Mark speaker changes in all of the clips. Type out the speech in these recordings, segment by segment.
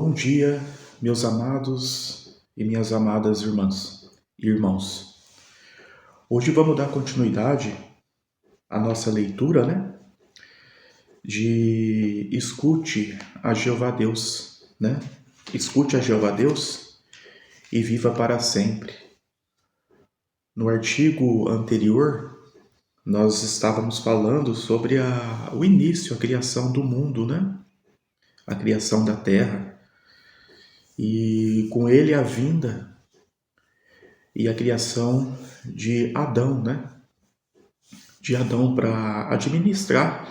Speaker 1: Bom dia, meus amados e minhas amadas irmãs e irmãos. Hoje vamos dar continuidade à nossa leitura, de Escute a Jeová Deus, Escute a Jeová Deus e viva para sempre. No artigo anterior, nós estávamos falando sobre o início, a criação do mundo, A criação da terra. E com ele a vinda e a criação de Adão, De Adão para administrar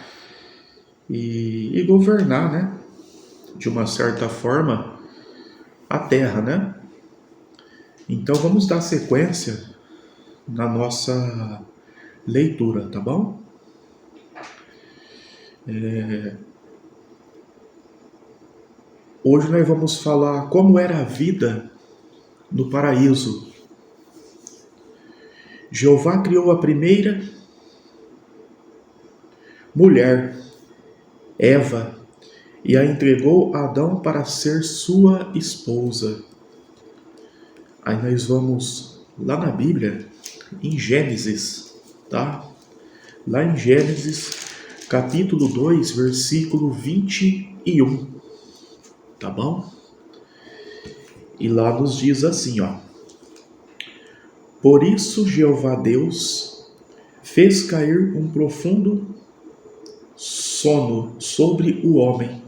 Speaker 1: e governar, De uma certa forma, a terra, Então vamos dar sequência na nossa leitura, tá bom? Hoje nós vamos falar como era a vida no paraíso. Jeová criou a primeira mulher, Eva, e a entregou a Adão para ser sua esposa. Aí nós vamos lá na Bíblia, em Gênesis, tá? Lá em Gênesis, capítulo 2, versículo 21, tá bom? E lá nos diz assim, ó. Por isso Jeová Deus fez cair um profundo sono sobre o homem.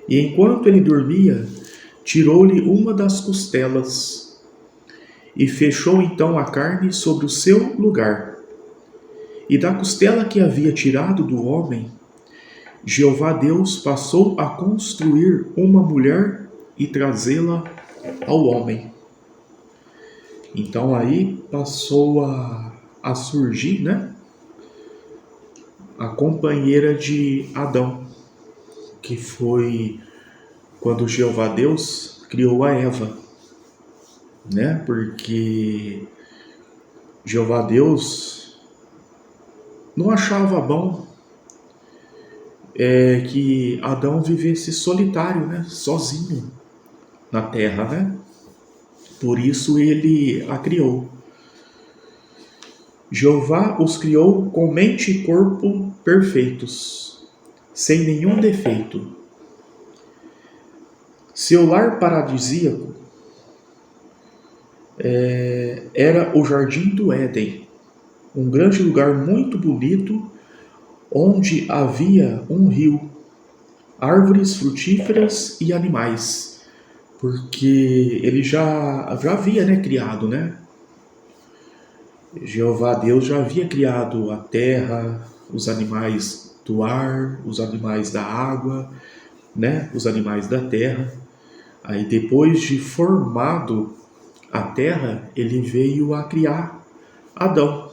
Speaker 1: E enquanto ele dormia, tirou-lhe uma das costelas e fechou então a carne sobre o seu lugar. E da costela que havia tirado do homem, Jeová Deus passou a construir uma mulher e trazê-la ao homem. Então aí passou a surgir, a companheira de Adão, que foi quando Jeová Deus criou a Eva, Porque Jeová Deus não achava bom que Adão vivesse solitário, sozinho na terra, Por isso ele a criou. Jeová os criou com mente e corpo perfeitos, sem nenhum defeito. Seu lar paradisíaco era o Jardim do Éden, um grande lugar muito bonito, onde havia um rio, árvores frutíferas e animais, porque ele já havia criado, Jeová Deus já havia criado a terra, os animais do ar, os animais da água, os animais da terra. Aí depois de formado a terra, ele veio a criar Adão.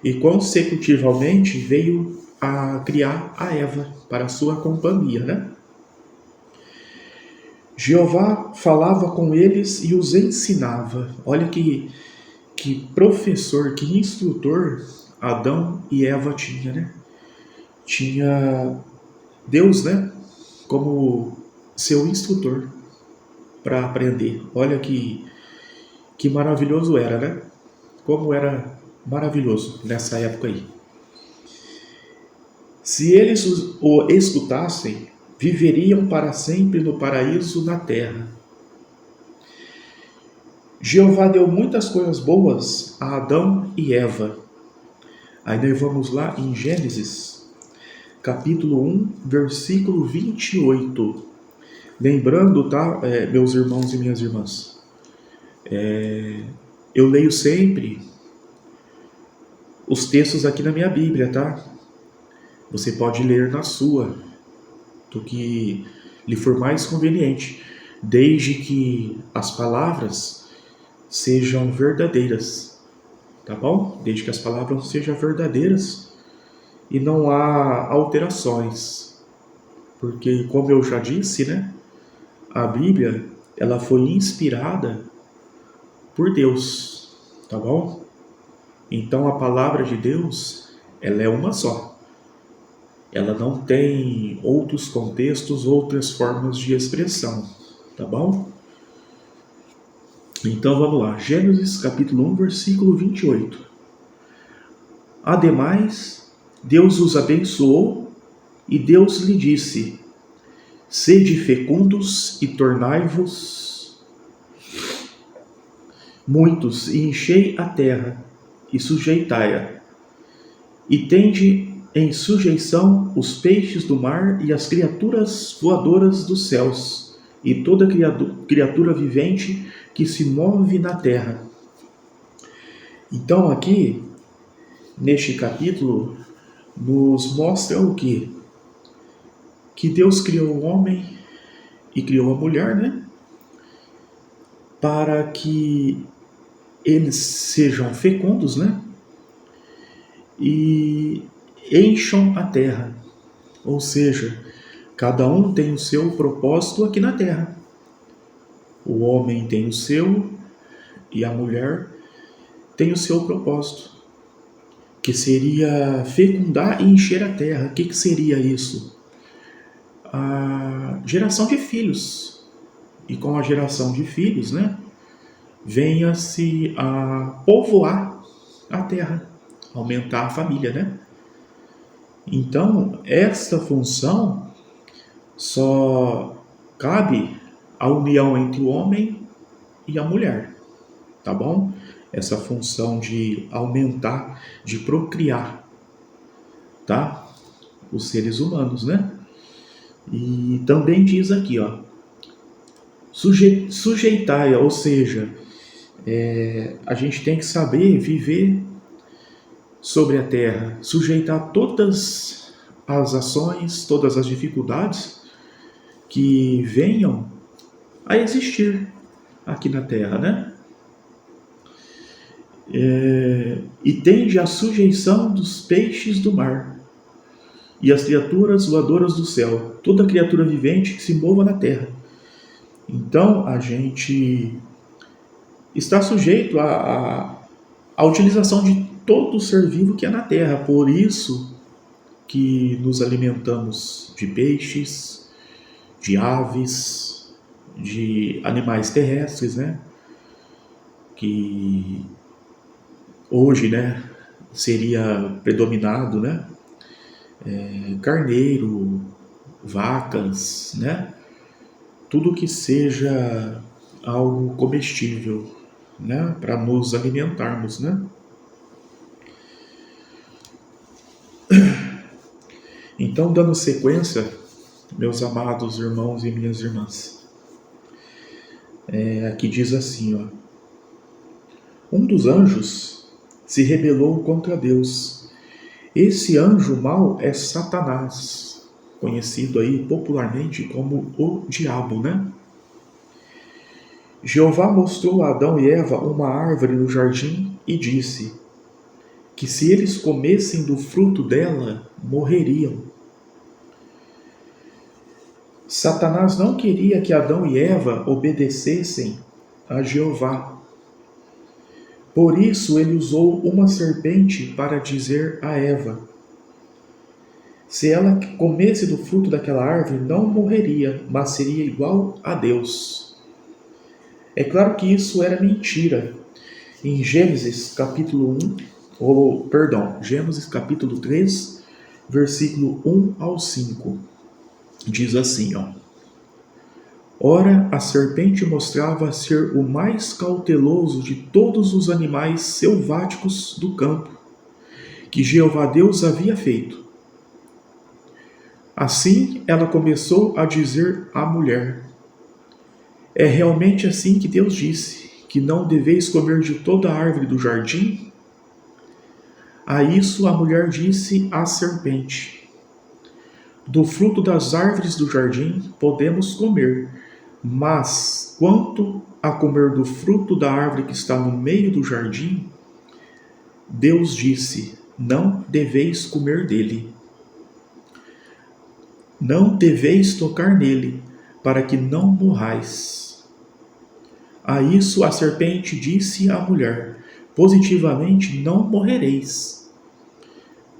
Speaker 1: E consecutivamente veio a criar a Eva para sua companhia, Jeová falava com eles e os ensinava. Olha que professor, que instrutor Adão e Eva tinha, Tinha Deus, como seu instrutor para aprender. Olha que maravilhoso era, Como era maravilhoso nessa época aí. Se eles o escutassem, viveriam para sempre no paraíso na terra. Jeová deu muitas coisas boas a Adão e Eva. Aí nós vamos lá em Gênesis, capítulo 1, versículo 28. Lembrando, meus irmãos e minhas irmãs, eu leio sempre os textos aqui na minha Bíblia, Você pode ler na sua, do que lhe for mais conveniente, desde que as palavras sejam verdadeiras, tá bom? Desde que as palavras sejam verdadeiras e não há alterações, porque, como eu já disse, a Bíblia, ela foi inspirada por Deus, tá bom? Então a palavra de Deus, ela é uma só. Ela não tem outros contextos, outras formas de expressão, tá bom? Então vamos lá, Gênesis capítulo 1, versículo 28. Ademais, Deus os abençoou e Deus lhe disse: sede fecundos e tornai-vos muitos, e enchei a terra, e sujeitai-a, e tende em sujeição os peixes do mar e as criaturas voadoras dos céus, e toda criatura vivente que se move na terra. Então aqui, neste capítulo, nos mostra o quê? Que Deus criou o homem e criou a mulher, né? Para que eles sejam fecundos, né? E encham a terra. Ou seja, cada um tem o seu propósito aqui na terra. O homem tem o seu e a mulher tem o seu propósito, que seria fecundar e encher a terra. O que seria isso? A geração de filhos. E com a geração de filhos, né, venha-se a povoar a terra, aumentar a família, né? Então, esta função só cabe à união entre o homem e a mulher, tá bom? Essa função de aumentar, de procriar, tá? Os seres humanos, né? E também diz aqui, ó, sujeitai, ou seja, a gente tem que saber viver sobre a terra, sujeitar todas as ações, todas as dificuldades que venham a existir aqui na terra, né? E tende a sujeição dos peixes do mar e as criaturas voadoras do céu, toda criatura vivente que se mova na terra. Então a gente está sujeito à utilização de todo ser vivo que é na terra. Por isso que nos alimentamos de peixes, de aves, de animais terrestres, né? Que hoje, né, seria predominado, né? Carneiro, vacas, né? Tudo que seja algo comestível, né? Para nos alimentarmos, né? Então, dando sequência, meus amados irmãos e minhas irmãs, aqui diz assim, ó: um dos anjos se rebelou contra Deus. Esse anjo mau é Satanás, conhecido aí popularmente como o diabo, né? Jeová mostrou a Adão e Eva uma árvore no jardim e disse que se eles comessem do fruto dela, morreriam. Satanás não queria que Adão e Eva obedecessem a Jeová. Por isso ele usou uma serpente para dizer a Eva: se ela comesse do fruto daquela árvore, não morreria, mas seria igual a Deus. É claro que isso era mentira. Em Gênesis capítulo 1, Gênesis capítulo 3, versículo 1 ao 5, diz assim, ó: ora, a serpente mostrava ser o mais cauteloso de todos os animais selváticos do campo, que Jeová Deus havia feito. Assim, ela começou a dizer à mulher: é realmente assim que Deus disse, que não deveis comer de toda a árvore do jardim? A isso a mulher disse à serpente: do fruto das árvores do jardim podemos comer, mas quanto a comer do fruto da árvore que está no meio do jardim, Deus disse: não deveis comer dele. Não deveis tocar nele, para que não morrais. A isso a serpente disse à mulher: positivamente não morrereis,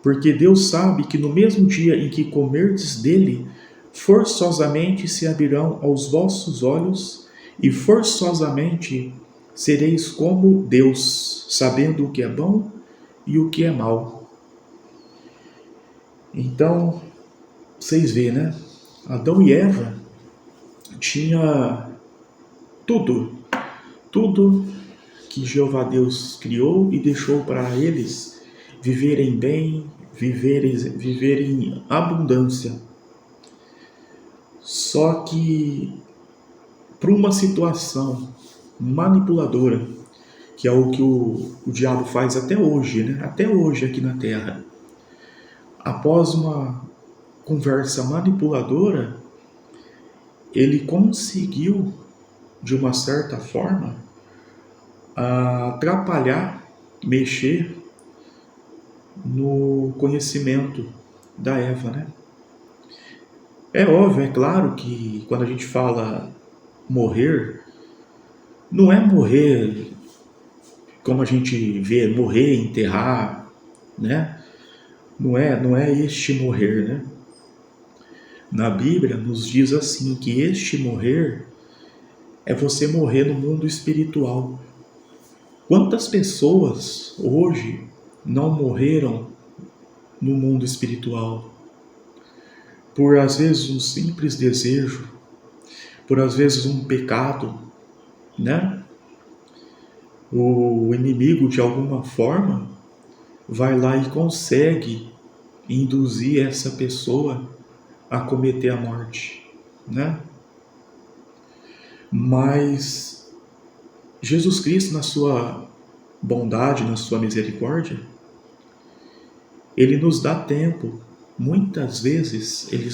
Speaker 1: Porque Deus sabe que no mesmo dia em que comerdes dele, forçosamente se abrirão aos vossos olhos e forçosamente sereis como Deus, sabendo o que é bom e o que é mal. Então, vocês veem, né? Adão e Eva tinha tudo que Jeová Deus criou e deixou para eles viverem bem, viverem em abundância. Só que para uma situação manipuladora, que é o que o diabo faz até hoje, né? Até hoje aqui na Terra. Após uma conversa manipuladora, ele conseguiu, de uma certa forma, atrapalhar, mexer no conhecimento da Eva, né? É óbvio, é claro que quando a gente fala morrer, não é morrer como a gente vê, morrer, enterrar, né? Não é este morrer, né? Na Bíblia nos diz assim que este morrer é você morrer no mundo espiritual. Quantas pessoas hoje não morreram no mundo espiritual? Por às vezes um simples desejo, por às vezes um pecado, né? O inimigo de alguma forma vai lá e consegue induzir essa pessoa a cometer a morte, né? Mas Jesus Cristo, na sua bondade, na sua misericórdia, ele nos dá tempo. Muitas vezes ele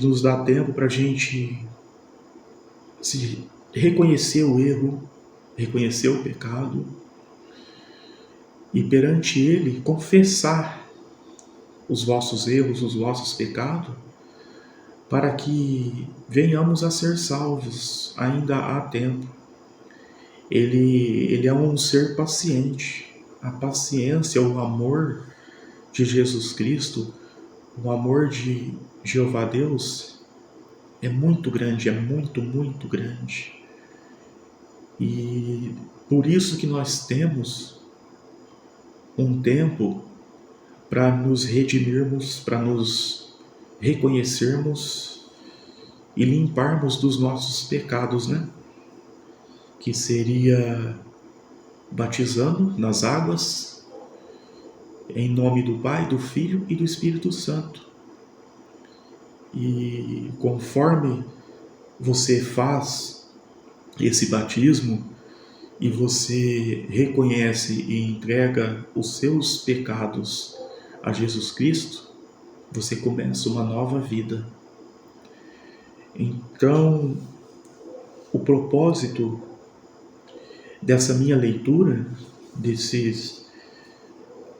Speaker 1: nos dá tempo para a gente se reconhecer o erro, reconhecer o pecado e perante ele confessar os vossos erros, os vossos pecados, para que venhamos a ser salvos. Ainda há tempo. Ele é um ser paciente. A paciência, o amor de Jesus Cristo, o amor de Jeová Deus é muito grande, é muito, muito grande. E por isso que nós temos um tempo para nos redimirmos, para nos reconhecermos e limparmos dos nossos pecados, né? Que seria batizando nas águas, em nome do Pai, do Filho e do Espírito Santo. E conforme você faz esse batismo e você reconhece e entrega os seus pecados a Jesus Cristo, você começa uma nova vida. Então, o propósito dessa minha leitura, desses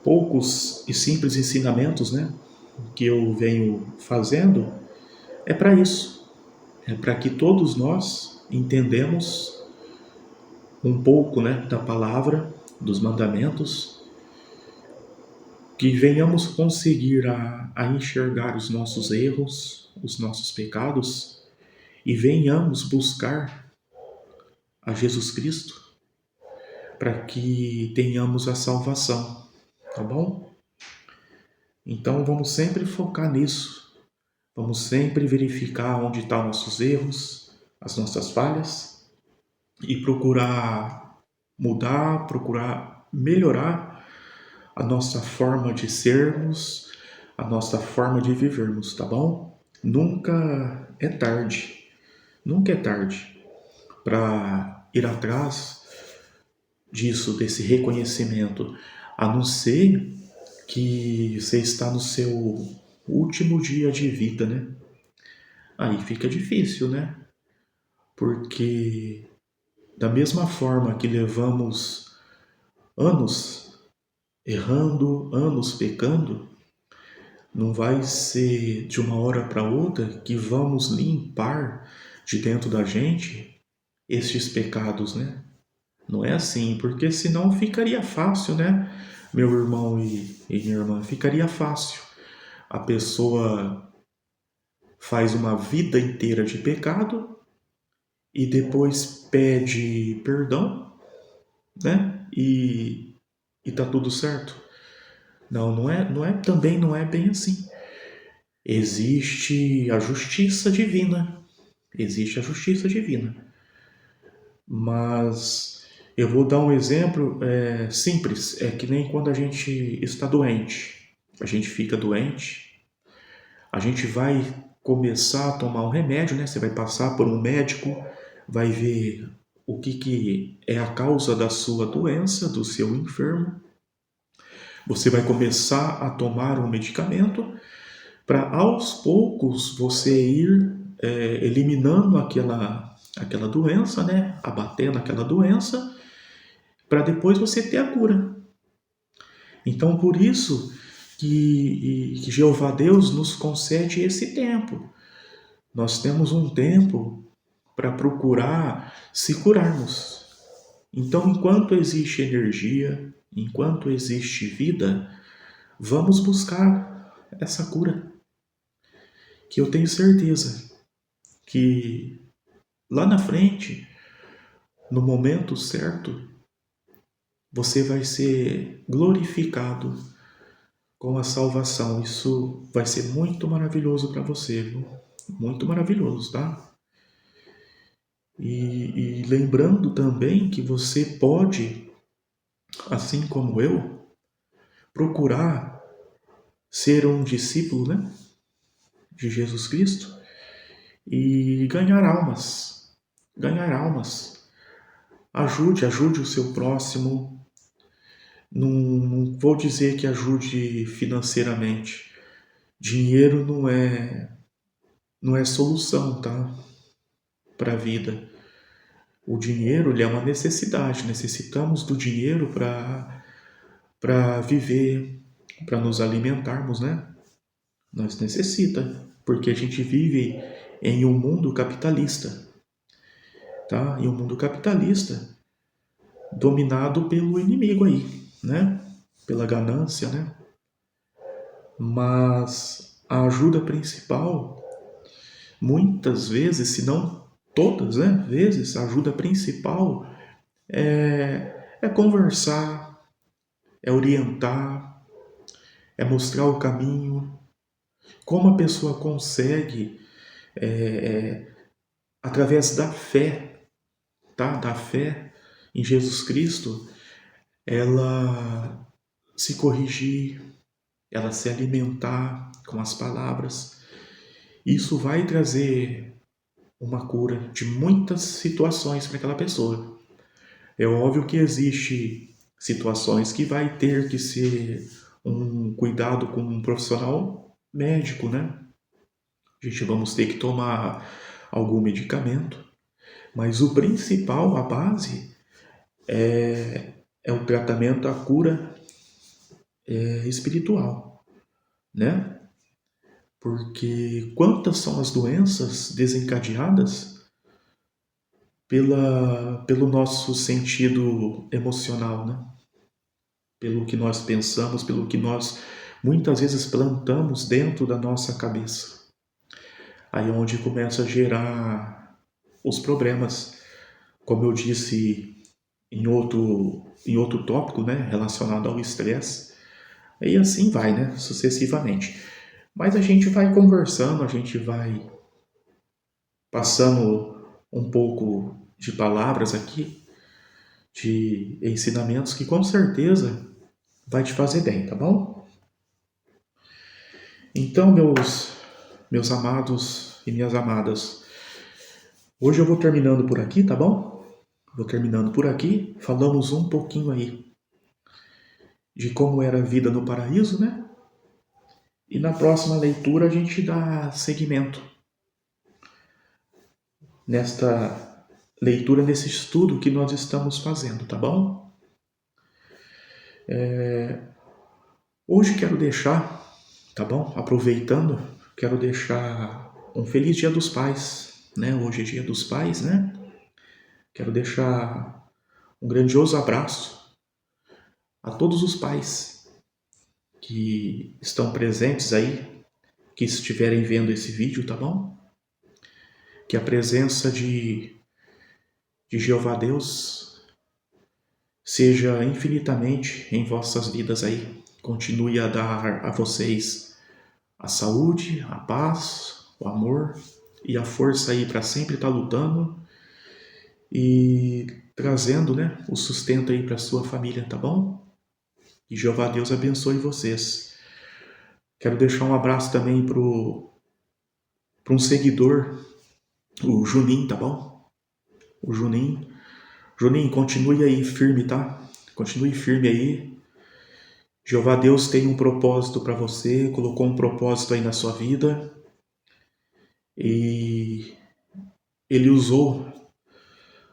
Speaker 1: poucos e simples ensinamentos, né, que eu venho fazendo, é para isso. É para que todos nós entendemos um pouco, né, da palavra, dos mandamentos, que venhamos conseguir a enxergar os nossos erros, os nossos pecados, e venhamos buscar a Jesus Cristo para que tenhamos a salvação, tá bom? Então vamos sempre focar nisso, vamos sempre verificar onde estão nossos erros, as nossas falhas e procurar mudar, procurar melhorar a nossa forma de sermos, a nossa forma de vivermos, tá bom? Nunca é tarde para ir atrás disso, desse reconhecimento, a não ser que você está no seu último dia de vida, né? Aí fica difícil, né? Porque da mesma forma que levamos anos errando, anos pecando, não vai ser de uma hora para outra que vamos limpar de dentro da gente estes pecados, né? Não é assim, porque senão ficaria fácil, né? meu irmão e minha irmã, ficaria fácil. A pessoa faz uma vida inteira de pecado e depois pede perdão, né? E tá tudo certo. Não, também não é bem assim. Existe a justiça divina. Existe a justiça divina. Mas eu vou dar um exemplo simples. É que nem quando a gente está doente. A gente fica doente, a gente vai começar a tomar um remédio, né? Você vai passar por um médico, vai ver o que é a causa da sua doença, do seu enfermo. Você vai começar a tomar um medicamento para aos poucos você ir eliminando aquela doença, né? Abatendo aquela doença, para depois você ter a cura. Então, por isso que Jeová Deus nos concede esse tempo. Nós temos um tempo para procurar se curarmos. Então, enquanto existe energia, enquanto existe vida, vamos buscar essa cura. Que eu tenho certeza que lá na frente, no momento certo, você vai ser glorificado com a salvação. Isso vai ser muito maravilhoso para você, viu? Muito maravilhoso, tá? E lembrando também que você pode, assim como eu, procurar ser um discípulo, né, de Jesus Cristo e ganhar almas. Ganhar almas. Ajude o seu próximo. Não vou dizer que ajude financeiramente. Dinheiro não é solução, tá? Para a vida. O dinheiro ele é uma necessidade. Necessitamos do dinheiro para viver, para nos alimentarmos, né? Nós necessita, porque a gente vive em um mundo capitalista, tá? Em um mundo capitalista dominado pelo inimigo aí, né? Pela ganância, né? Mas a ajuda principal, muitas vezes, se não todas, né? Vezes, a ajuda principal é conversar, é orientar, é mostrar o caminho, como a pessoa consegue, através da fé, tá? Da fé em Jesus Cristo, ela se corrigir, ela se alimentar com as palavras. Isso vai trazer uma cura de muitas situações para aquela pessoa. É óbvio que existe situações que vai ter que ser um cuidado com um profissional médico, né? A gente vamos ter que tomar algum medicamento, mas o principal, a base, é o tratamento, a cura espiritual, né? Porque quantas são as doenças desencadeadas pelo nosso sentido emocional, né? Pelo que nós pensamos, pelo que nós muitas vezes plantamos dentro da nossa cabeça. Aí é onde começa a gerar os problemas, como eu disse em outro tópico, né, relacionado ao estresse. E assim vai, né, sucessivamente. Mas a gente vai conversando, a gente vai passando um pouco de palavras aqui, de ensinamentos que com certeza vai te fazer bem, tá bom? Então, meus amados e minhas amadas, hoje eu vou terminando por aqui, tá bom? Vou terminando por aqui. Falamos um pouquinho aí de como era a vida no paraíso, né? E na próxima leitura a gente dá seguimento nesta leitura, nesse estudo que nós estamos fazendo, tá bom? Hoje quero deixar, tá bom? Aproveitando, quero deixar um feliz Dia dos Pais, né? Hoje é Dia dos Pais, né? Quero deixar um grandioso abraço a todos os pais que estão presentes aí, que estiverem vendo esse vídeo, tá bom? Que a presença de Jeová Deus seja infinitamente em vossas vidas aí. Continue a dar a vocês a saúde, a paz, o amor e a força aí para sempre estar lutando e trazendo, né, o sustento aí para sua família, tá bom? E Jeová Deus abençoe vocês. Quero deixar um abraço também para um seguidor, o Juninho, tá bom? O Juninho. Juninho, continue aí firme, tá? Continue firme aí. Jeová Deus tem um propósito para você, colocou um propósito aí na sua vida e Ele usou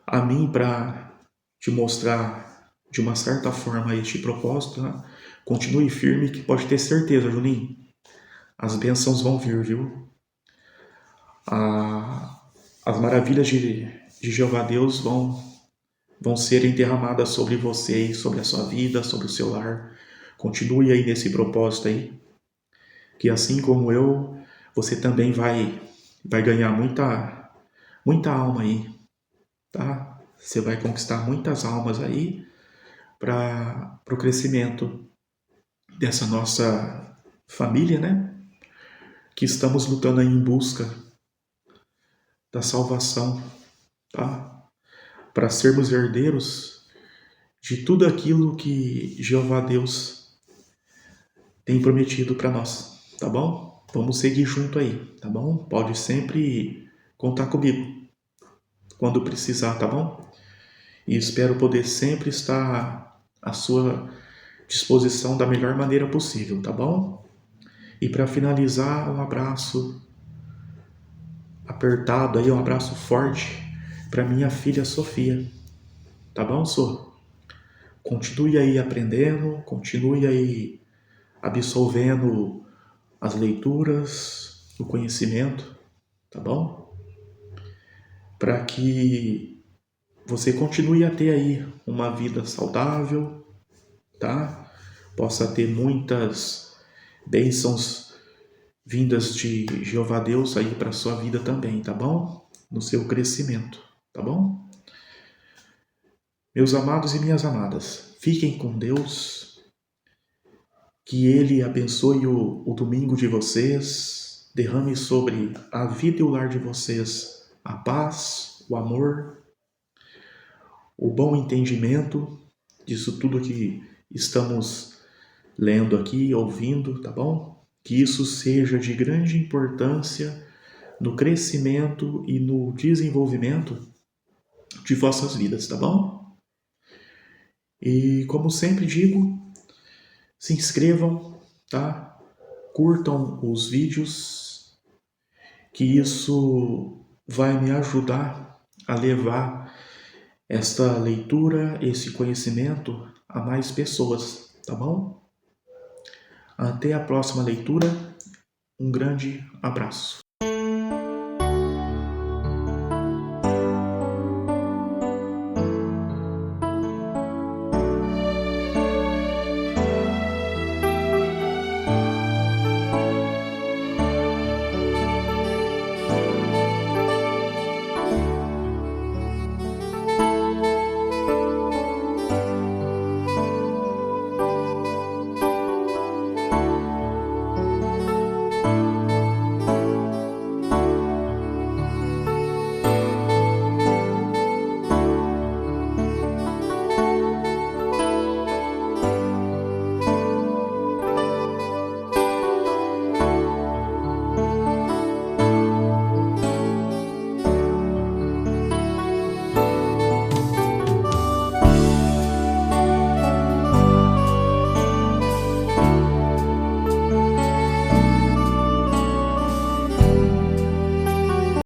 Speaker 1: a mim para te mostrar de uma certa forma este propósito, tá? Continue firme que pode ter certeza, Juninho. As bênçãos vão vir, viu? As maravilhas de Jeová Deus vão ser derramadas sobre você, sobre a sua vida, sobre o seu lar. Continue aí nesse propósito aí, que assim como eu, você também vai ganhar muita alma aí, tá? Você vai conquistar muitas almas aí para o crescimento dessa nossa família, né? Que estamos lutando aí em busca da salvação, tá? Para sermos herdeiros de tudo aquilo que Jeová Deus tem prometido para nós, tá bom? Vamos seguir junto aí, tá bom? Pode sempre contar comigo quando precisar, tá bom? E espero poder sempre estar à sua disposição da melhor maneira possível, tá bom? E para finalizar, um abraço apertado aí, um abraço forte para minha filha Sofia, tá bom, Sô? Continue aí aprendendo, continue aí absorvendo as leituras, o conhecimento, tá bom? Para que você continue a ter aí uma vida saudável, tá? Possa ter muitas bênçãos vindas de Jeová Deus aí para sua vida também, tá bom? No seu crescimento, tá bom? Meus amados e minhas amadas, fiquem com Deus, que Ele abençoe o domingo de vocês, derrame sobre a vida e o lar de vocês a paz, o amor, o bom entendimento disso tudo que estamos lendo aqui, ouvindo, tá bom? Que isso seja de grande importância no crescimento e no desenvolvimento de vossas vidas, tá bom? E como sempre digo, se inscrevam, tá? Curtam os vídeos, que isso vai me ajudar a levar esta leitura, esse conhecimento a mais pessoas, tá bom? Até a próxima leitura, um grande abraço.